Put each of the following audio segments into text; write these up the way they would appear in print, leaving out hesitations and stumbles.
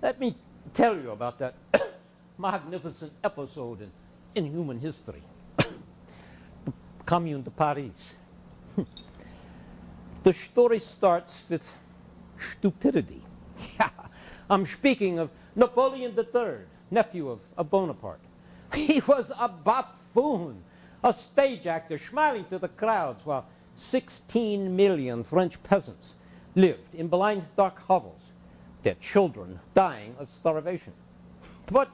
Let me tell you about that magnificent episode in human history. Commune de Paris. The story starts with stupidity. I'm speaking of Napoleon III, nephew of Bonaparte. He was a buffoon, a stage actor smiling to the crowds while 16 million French peasants lived in blind, dark hovels, their children dying of starvation. But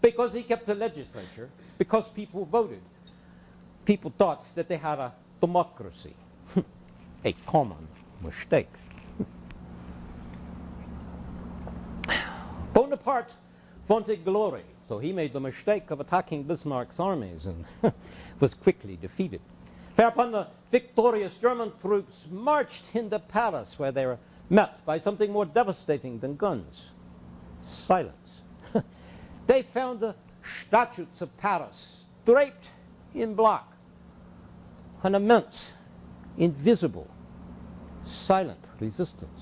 because he kept the legislature, because people voted, people thought that they had a democracy. A common mistake. Bonaparte wanted glory, so he made the mistake of attacking Bismarck's armies and was quickly defeated. Whereupon the victorious German troops marched into Paris, where they were met by something more devastating than guns: silence. They found the statutes of Paris draped in black, an immense, invisible, silent resistance.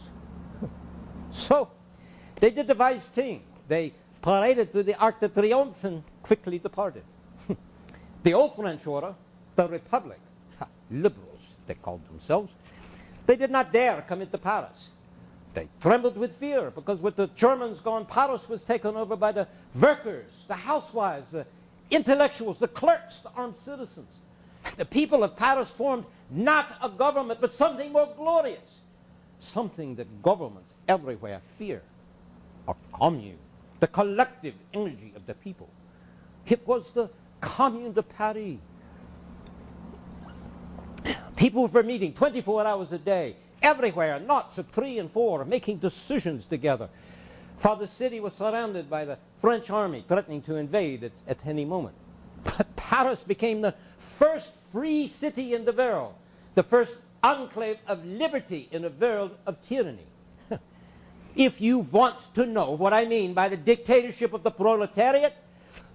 So they did the wise thing. They paraded to the Arc de Triomphe and quickly departed. The old French order, the Republic, liberals they called themselves, they did not dare come into Paris. They trembled with fear because with the Germans gone, Paris was taken over by the workers, the housewives, the intellectuals, the clerks, the armed citizens. The people of Paris formed not a government, but something more glorious, something that governments everywhere fear: a commune, the collective energy of the people. It was the Commune de Paris. People were meeting 24 hours a day, everywhere, knots of 3 and 4, making decisions together. For the city was surrounded by the French army, threatening to invade at any moment. But Paris became the first free city in the world, the first enclave of liberty in a world of tyranny. If you want to know what I mean by the dictatorship of the proletariat,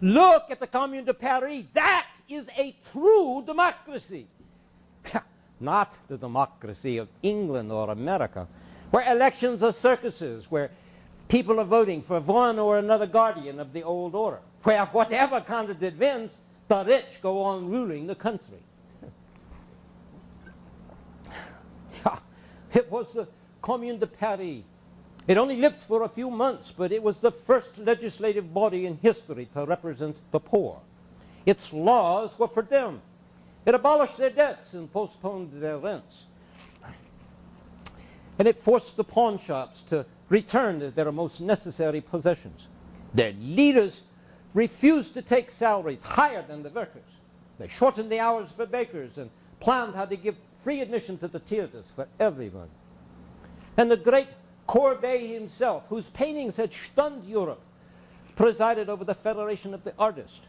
look at the Commune de Paris. That is a true democracy. Not the democracy of England or America, where elections are circuses, where people are voting for one or another guardian of the old order, where whatever candidate wins, the rich go on ruling the country. It was the Commune de Paris. It only lived for a few months, but it was the first legislative body in history to represent the poor. Its laws were for them. It abolished their debts and postponed their rents. And it forced the pawn shops to return their most necessary possessions. Their leaders refused to take salaries higher than the workers. They shortened the hours for bakers and planned how to give free admission to the theaters for everyone. And the great Courbet himself, whose paintings had stunned Europe, presided over the Federation of the Artists.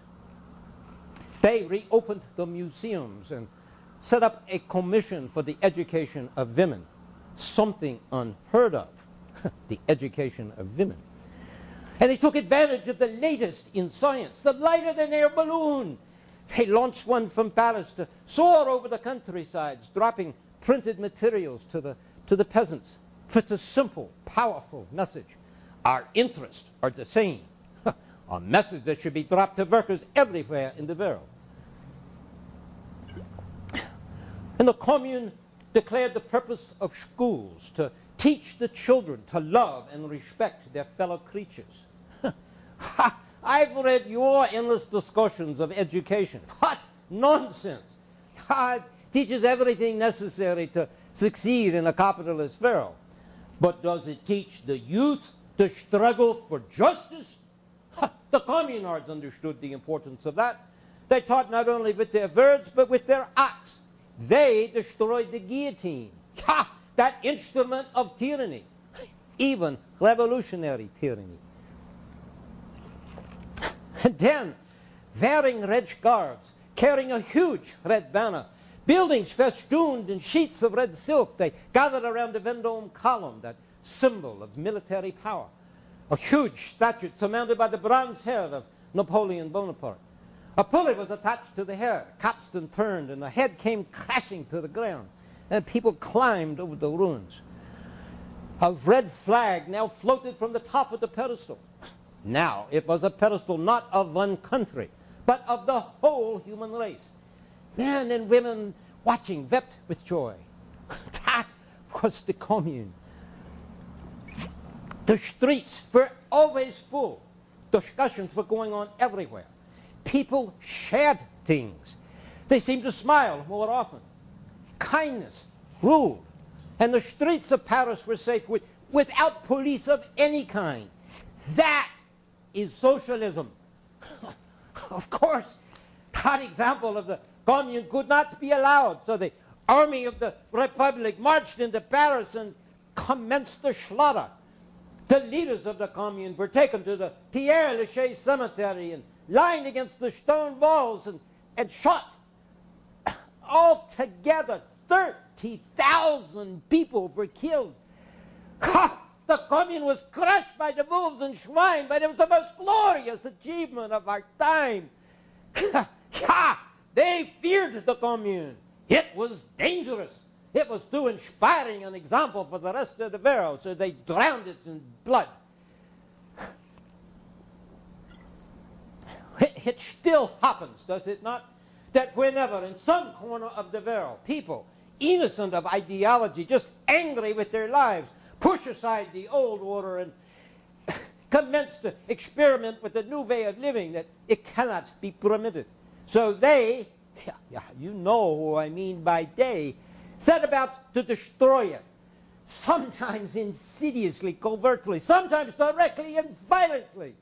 They reopened the museums and set up a commission for the education of women, something unheard of, the education of women. And they took advantage of the latest in science, the lighter-than-air balloon. They launched one from Paris to soar over the countrysides, dropping printed materials to the peasants with a simple, powerful message: our interests are the same. A message that should be dropped to workers everywhere in the world. And the Commune declared the purpose of schools to teach the children to love and respect their fellow creatures. I've read your endless discussions of education. What nonsense! It teaches everything necessary to succeed in a capitalist world. But does it teach the youth to struggle for justice? The communards understood the importance of that. They taught not only with their words, but with their acts. They destroyed the guillotine, that instrument of tyranny, even revolutionary tyranny. And then, wearing red scarves, carrying a huge red banner, buildings festooned in sheets of red silk, they gathered around the Vendôme column, that symbol of military power. A huge statue surmounted by the bronze head of Napoleon Bonaparte. A pulley was attached to the head, capstan turned, and the head came crashing to the ground, and people climbed over the ruins. A red flag now floated from the top of the pedestal. Now it was a pedestal not of one country, but of the whole human race. Men and women watching wept with joy. That was the Commune. The streets were always full. Discussions were going on everywhere. People shared things. They seemed to smile more often. Kindness ruled. And the streets of Paris were safe without police of any kind. That is socialism. Of course, that example of the Commune could not be allowed. So the army of the Republic marched into Paris and commenced the slaughter. The leaders of the Commune were taken to the Père Lachaise cemetery and lined against the stone walls and shot. Altogether, 30,000 people were killed. Ha! The Commune was crushed by the wolves and swine, but it was the most glorious achievement of our time. Ha! They feared the Commune. It was dangerous. It was too inspiring an example for the rest of the world, so they drowned it in blood. It still happens, does it not, that whenever in some corner of the world people, innocent of ideology, just angry with their lives, push aside the old order and commence to experiment with a new way of living, that it cannot be permitted. So they, you know who I mean by they, set about to destroy it, sometimes insidiously, covertly, sometimes directly and violently.